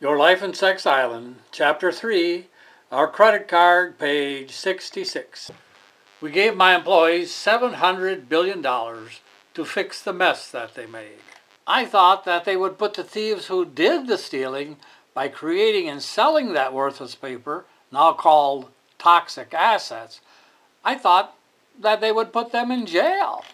Your Life and Sex Island, Chapter 3, our credit card, page 66. We gave my employees $700 billion to fix the mess that they made. I thought that they would put the thieves who did the stealing by creating and selling that worthless paper, now called toxic assets, I thought that they would put them in jail.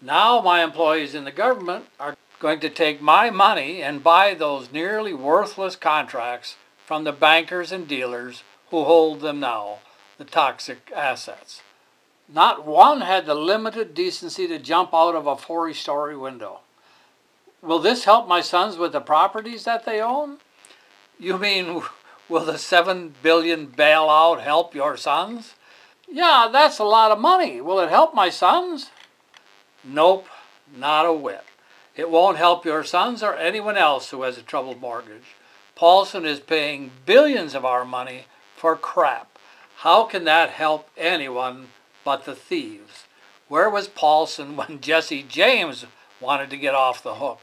Now my employees in the government are going to take my money and buy those nearly worthless contracts from the bankers and dealers who hold them now, the toxic assets. Not one had the limited decency to jump out of a 40-story window. Will this help my sons with the properties that they own? You mean, will the $7 billion bailout help your sons? Yeah, that's a lot of money. Will it help my sons? Nope, not a whit. It won't help your sons or anyone else who has a troubled mortgage. Paulson is paying billions of our money for crap. How can that help anyone but the thieves? Where was Paulson when Jesse James wanted to get off the hook?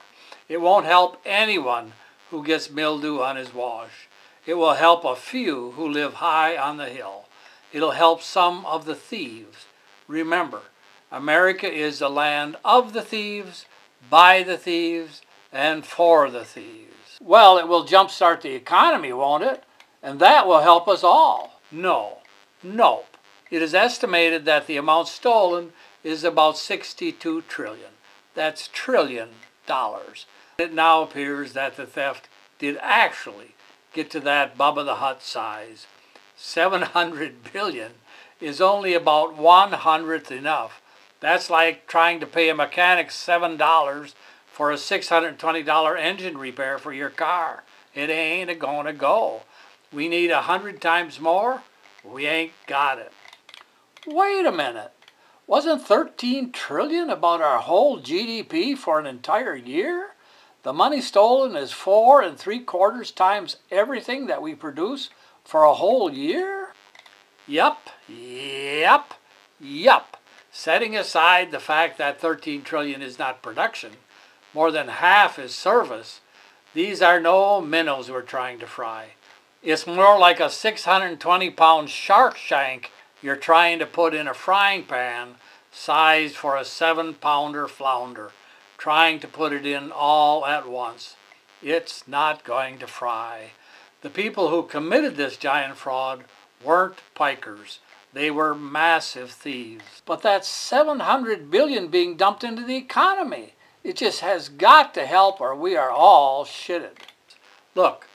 It won't help anyone who gets mildew on his wash. It will help a few who live high on the hill. It'll help some of the thieves. Remember, America is the land of the thieves, by the thieves, and for the thieves. Well, it will jumpstart the economy, won't it? And that will help us all. No. Nope. It is estimated that the amount stolen is about $62 trillion. That's trillion dollars. It now appears that the theft did actually get to that Bubba the Hutt size. $700 billion is only about 1/100th enough. That's like trying to pay a mechanic $7 for a $620 engine repair for your car. It ain't gonna go. We need 100 times more? We ain't got it. Wait a minute. Wasn't $13 trillion about our whole GDP for an entire year? The money stolen is 4 3/4 times everything that we produce for a whole year? Yup. Setting aside the fact that $13 trillion is not production, more than half is service, these are no minnows we're trying to fry. It's more like a 620-pound shark shank you're trying to put in a frying pan sized for a 7-pounder flounder, trying to put it in all at once. It's not going to fry. The people who committed this giant fraud weren't pikers. They were massive thieves. But that's $700 billion being dumped into the economy. It just has got to help or we are all shitted. Look,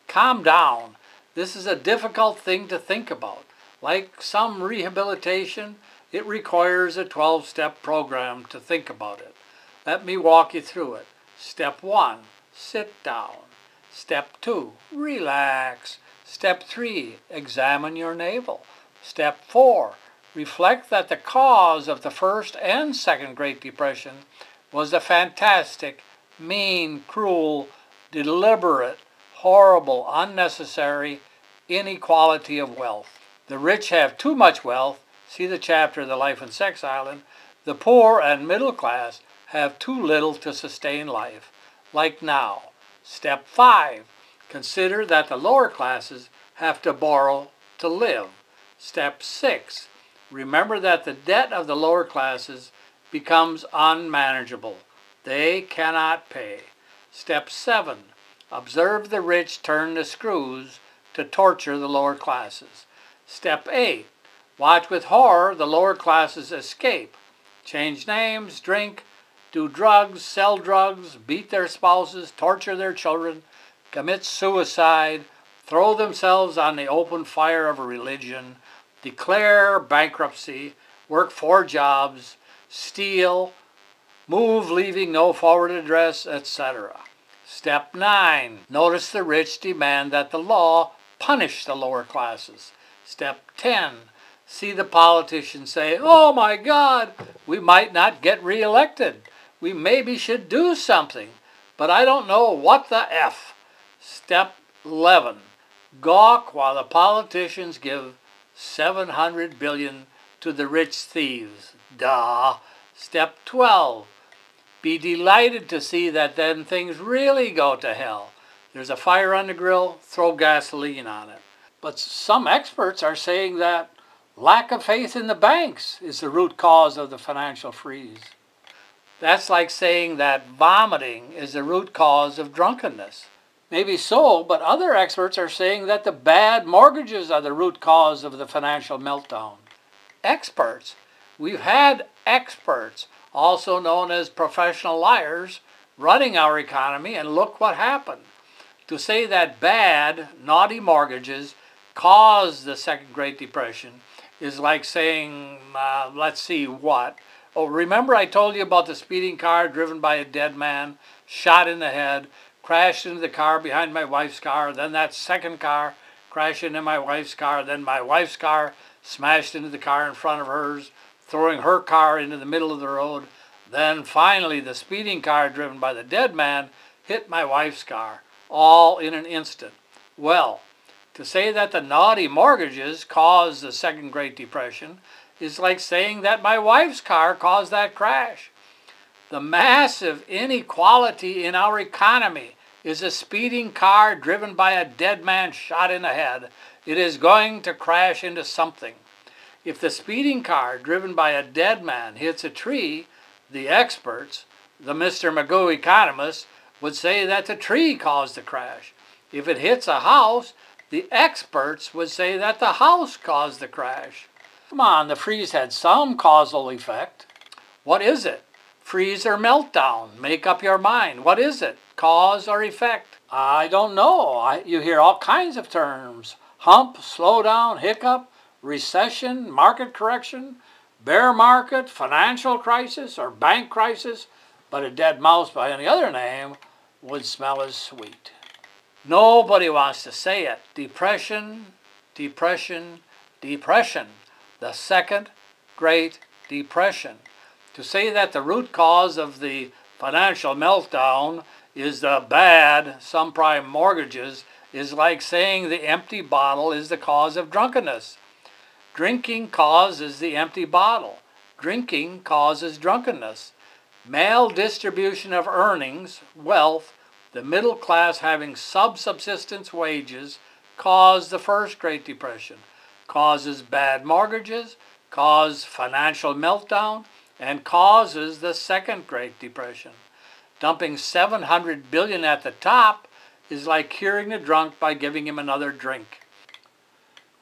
calm down. This is a difficult thing to think about. Like some rehabilitation, it requires a 12-step program to think about it. Let me walk you through it. Step 1, sit down. Step 2, relax. Step 3, examine your navel. Step 4, reflect that the cause of the first and second Great Depression was the fantastic, mean, cruel, deliberate, horrible, unnecessary inequality of wealth. The rich have too much wealth, see the chapter The Life and Sex Island. The poor and middle class have too little to sustain life, like now. Step 5, consider that the lower classes have to borrow to live. Step 6, remember that the debt of the lower classes becomes unmanageable. They cannot pay. Step 7, observe the rich turn the screws to torture the lower classes. Step 8, watch with horror the lower classes escape, change names, drink, do drugs, sell drugs, beat their spouses, torture their children, commit suicide, throw themselves on the open fire of a religion, declare bankruptcy, work 4 jobs, steal, move leaving no forward address, etc. Step 9, notice the rich demand that the law punish the lower classes. Step 10, see the politicians say, oh my God, we might not get reelected. We maybe should do something, but I don't know what the F. Step 11, gawk while the politicians give $700 billion to the rich thieves. Duh. Step 12, be delighted to see that then things really go to hell. There's a fire on the grill, throw gasoline on it. But some experts are saying that lack of faith in the banks is the root cause of the financial freeze. That's like saying that vomiting is the root cause of drunkenness. Maybe so, but other experts are saying that the bad mortgages are the root cause of the financial meltdown. Experts. We've had experts, also known as professional liars, running our economy, and look what happened. To say that bad, naughty mortgages caused the Second Great Depression is like saying, let's see what. Oh, remember I told you about the speeding car driven by a dead man, shot in the head, crashed into the car behind my wife's car, then that second car crashed into my wife's car, then my wife's car smashed into the car in front of hers, throwing her car into the middle of the road. Then finally the speeding car driven by the dead man hit my wife's car, all in an instant. Well, to say that the naughty mortgages caused the Second Great Depression is like saying that my wife's car caused that crash. The massive inequality in our economy is a speeding car driven by a dead man shot in the head. It is going to crash into something. If the speeding car driven by a dead man hits a tree, the experts, the Mr. Magoo economists, would say that the tree caused the crash. If it hits a house, the experts would say that the house caused the crash. Come on, the freeze had some causal effect. What is it? Freeze or meltdown? Make up your mind. What is it? Cause or effect? I don't know. You hear all kinds of terms. Hump, slowdown, hiccup, recession, market correction, bear market, financial crisis, or bank crisis, but a dead mouse by any other name would smell as sweet. Nobody wants to say it. Depression, depression, depression. The Second Great Depression. To say that the root cause of the financial meltdown is the bad subprime mortgages is like saying the empty bottle is the cause of drunkenness. Drinking causes the empty bottle. Drinking causes drunkenness. Maldistribution of earnings, wealth, the middle class having subsistence wages caused the First Great Depression, causes bad mortgages, causes financial meltdown, and causes the Second Great Depression. Dumping $700 billion at the top is like curing the drunk by giving him another drink.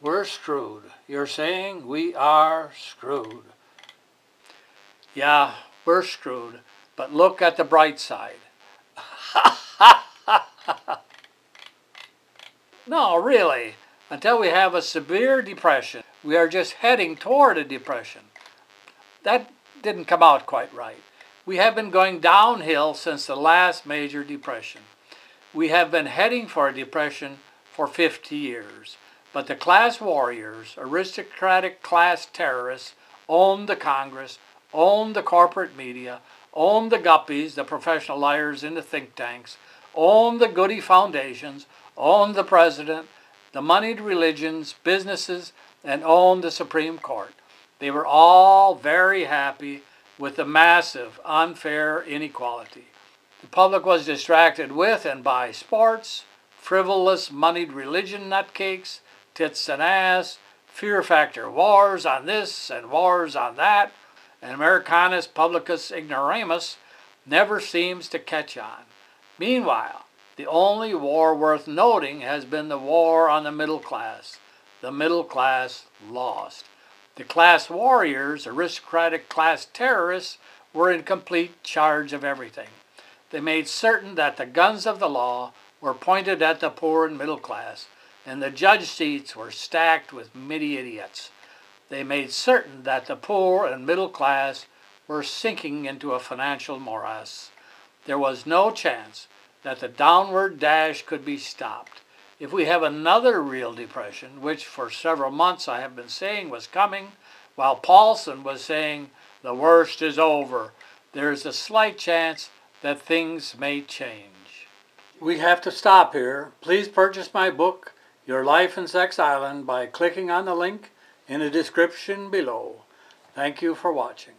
We're screwed. You're saying we are screwed. Yeah, we're screwed, but look at the bright side. No, really. Until we have a severe depression, we are just heading toward a depression. That didn't come out quite right. We have been going downhill since the last major depression. We have been heading for a depression for 50 years. But the class warriors, aristocratic class terrorists, owned the Congress, owned the corporate media, owned the guppies, the professional liars in the think tanks, owned the goody foundations, owned the president, the moneyed religions, businesses, and owned the Supreme Court. They were all very happy with the massive, unfair inequality. The public was distracted with and by sports, frivolous, moneyed religion nutcakes, tits and ass, fear factor wars on this and wars on that, and Americanus publicus ignoramus never seems to catch on. Meanwhile, the only war worth noting has been the war on the middle class. The middle class lost. The class warriors, aristocratic class terrorists, were in complete charge of everything. They made certain that the guns of the law were pointed at the poor and middle class, and the judge seats were stacked with midi-idiots. They made certain that the poor and middle class were sinking into a financial morass. There was no chance that the downward dash could be stopped. If we have another real depression, which for several months I have been saying was coming, while Paulson was saying the worst is over, there is a slight chance that things may change. We have to stop here. Please purchase my book, Your Life in Sex Island, by clicking on the link in the description below. Thank you for watching.